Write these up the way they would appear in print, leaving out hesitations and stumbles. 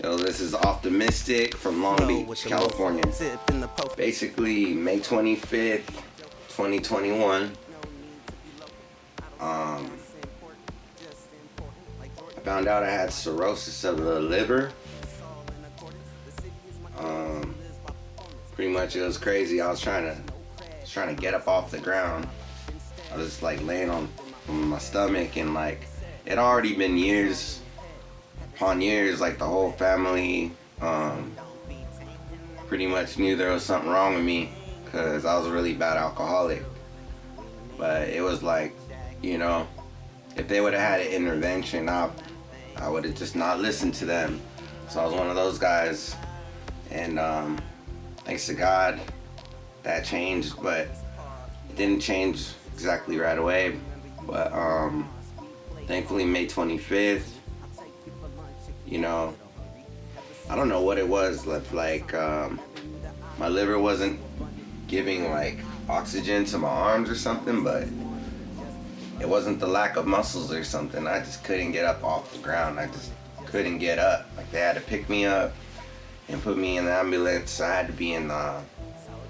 Yo, this is Optimistic from Long Beach, California. Basically, May 25th, 2021. I found out I had cirrhosis of the liver. Pretty much it was crazy. I was trying to get up off the ground. I was just like laying on my stomach, and like it already been years upon years. Like the whole family pretty much knew there was something wrong with me because I was a really bad alcoholic. But it was like, if they would have had an intervention, I would have just not listened to them. So I was one of those guys, and thanks to God, that changed, but it didn't change exactly right away. But thankfully, May 25th, I don't know what it was. Like my liver wasn't giving like oxygen to my arms or something, but it wasn't the lack of muscles or something. I just couldn't get up off the ground. I just couldn't get up. Like they had to pick me up and put me in the ambulance. I had to be in the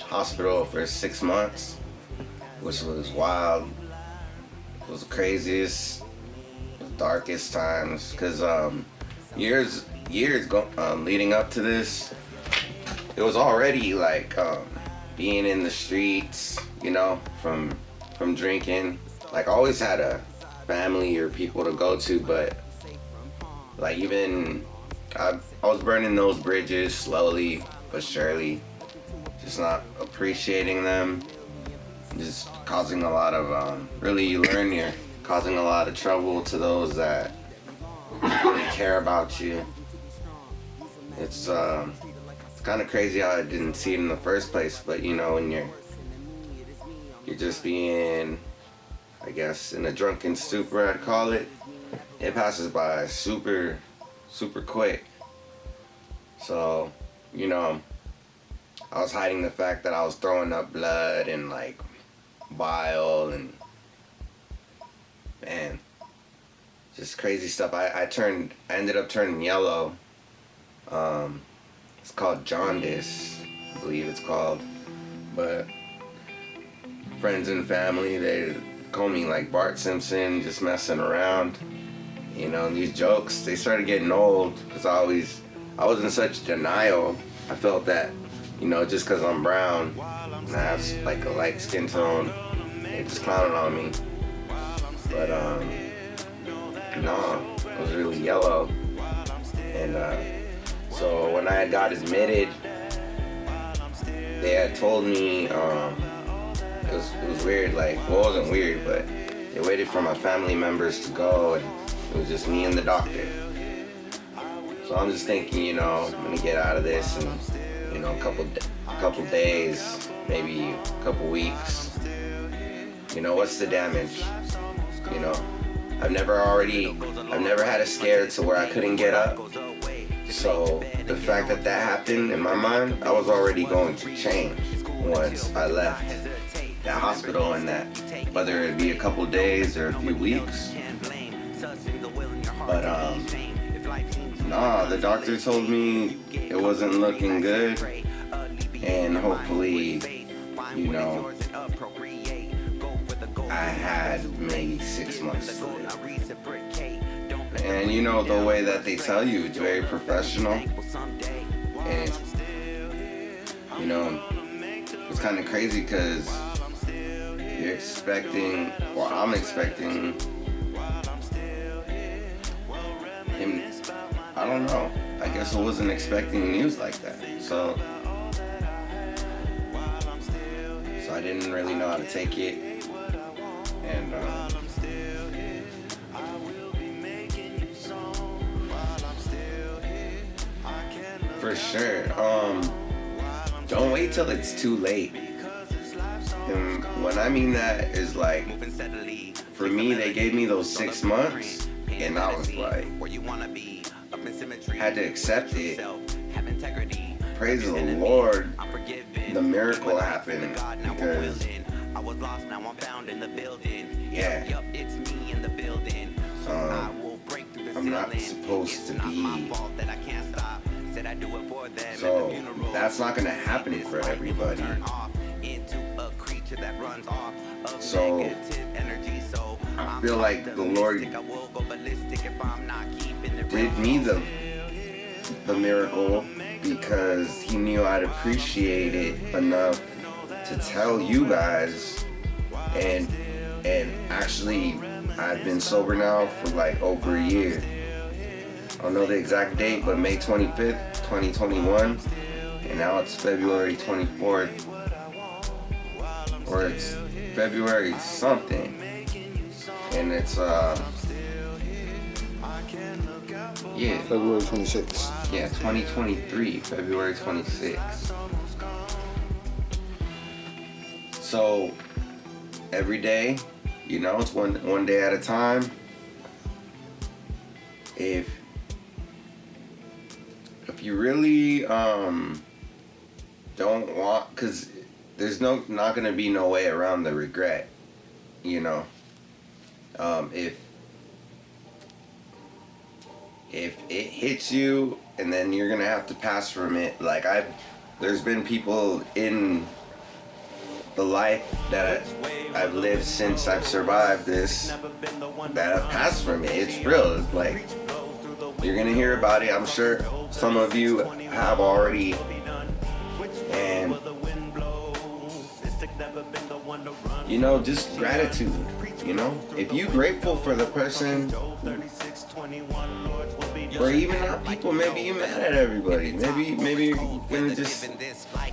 hospital for 6 months, which was wild. It was the craziest, the darkest times, because years leading up to this, it was already like being in the streets, from drinking. Like I always had a family or people to go to, but like even I was burning those bridges slowly but surely, just not appreciating them, just causing a lot of really, you learn you're causing a lot of trouble to those that really care about you. It's kind of crazy how I didn't see it in the first place, but when you're just being, I guess, in a drunken stupor, I'd call it, it passes by super quick. So, I was hiding the fact that I was throwing up blood and like bile and, man, just crazy stuff. I ended up turning yellow. It's called jaundice, I believe it's called. But friends and family, they call me like Bart Simpson, just messing around. These jokes, they started getting old because I was in such denial. I felt that, just because I'm brown and I have like a light skin tone, they just clowning on me. But no, I was really yellow. And so when I had got admitted, they had told me, it was weird, like, well, it wasn't weird, but they waited for my family members to go, and it was just me and the doctor. So I'm just thinking, I'm gonna get out of this in, a couple days, maybe a couple weeks. What's the damage? I've never had a scare to where I couldn't get up. So the fact that happened in my mind, I was already going to change once I left that hospital, and that whether it be a couple days or a few weeks. But the doctor told me it wasn't looking good, and hopefully, I had maybe 6 months to live. And the way that they tell you, it's very professional, and it's kind of crazy because you're expecting, or I'm expecting him, I don't know, I guess I wasn't expecting news like that, so I didn't really know how to take it, and for sure, don't wait till it's too late. And what I mean that is like, for me, they gave me those 6 months, and I was like, had to accept it. Praise the Lord, the miracle happened, because yeah, I'm not supposed to be. So that's not gonna happen for everybody. So I feel like the Lord did me the miracle because He knew I'd appreciate it enough to tell you guys. And actually, I've been sober now for like over a year. I don't know the exact date, but May 25th, 2021, and now it's February 24th, or it's February something, and it's February 26th. Yeah, 2023, February 26th. So every day, you know, it's one day at a time. If you really don't want, because there's not gonna be no way around the regret, you know. If it hits you and then you're gonna have to pass from it, like there's been people in the life that I've lived since I've survived this that have passed from it. It's real. Like, you're gonna hear about it. I'm sure some of you have already. And you know, just gratitude. You know, if you're grateful for the person, or even not people, maybe you're mad at everybody. Maybe you're gonna just,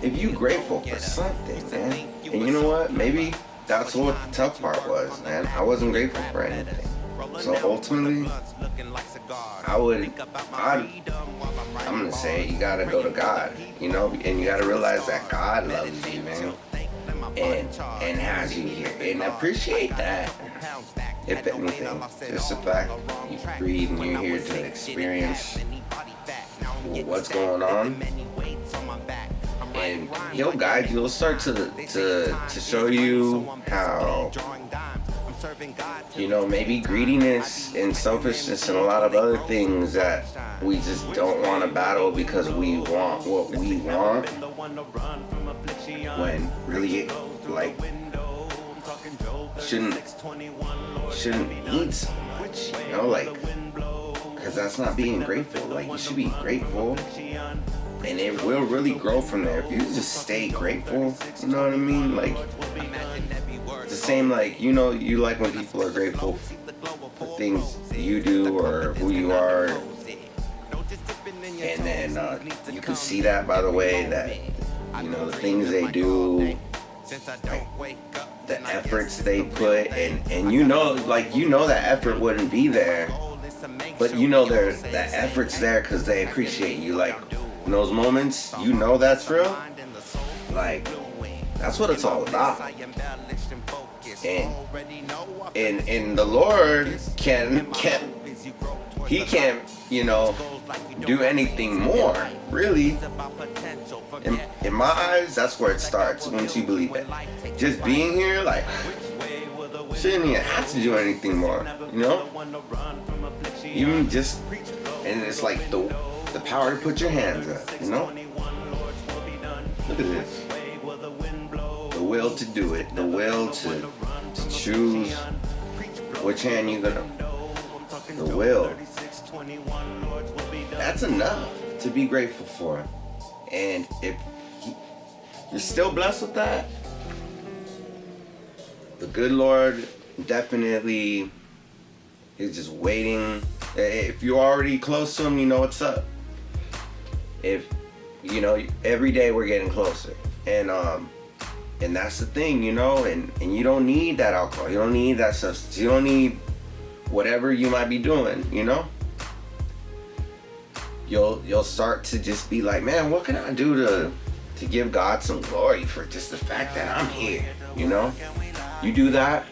if you're grateful for something, man. And you know what? Maybe that's what the tough part was, man. I wasn't grateful for anything. So ultimately, I'm gonna say you gotta go to God, you know, and you gotta realize that God loves you, man, and has you here, and appreciate that. If anything, just the fact you breathe and you're here to experience what's going on, and He'll guide you. He'll start to show you how, you know, maybe greediness and selfishness and a lot of other things that we just don't want to battle because we want what we want, when really, like, shouldn't need so much, you know, like, because that's not being grateful. Like, you should be grateful, and it will really grow from there if you just stay grateful. You know what I mean? Like, it's the same, like, you know, you like when people are grateful for things you do or who you are, and then you can see that by the way that, you know, the things they do, like the efforts they put, and you know, like, you know that effort wouldn't be there, but you know that effort's there because they appreciate you. Like, in those moments, you know that's real. Like, that's what it's all about. And the Lord He can't, you know, do anything more, really. In my eyes, that's where it starts, once you believe it. Just being here, like, shouldn't even have to do anything more, you know? Even just, and it's like the power to put your hands up, you know? Look at this. The will to do it, the will to choose which hand you're gonna, the will. That's enough to be grateful for. And if you're still blessed with that, the good Lord definitely is just waiting. If you're already close to Him, you know what's up. If, you know, every day we're getting closer. And that's the thing, you know, and you don't need that alcohol. You don't need that substance. You don't need whatever you might be doing, you know? You'll start to just be like, man, what can I do to give God some glory for just the fact that I'm here, you know? You do that,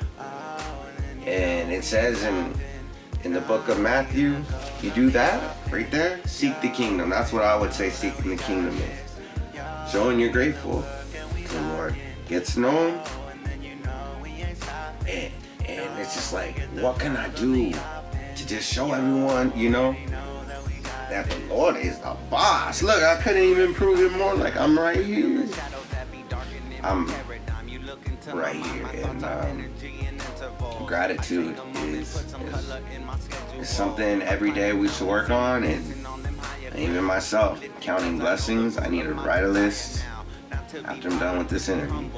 and it says in the book of Matthew, you do that right there, seek the kingdom. That's what I would say seeking the kingdom is. Showing you're grateful to the Lord. Get to know Him, and it's just like, what can I do to to just show everyone, you know, that the Lord is the boss. Look, I couldn't even prove it more. Like, I'm right here. I'm right here. And gratitude is something every day we should work on. And even myself, counting blessings, I need to write a list after I'm done with this interview.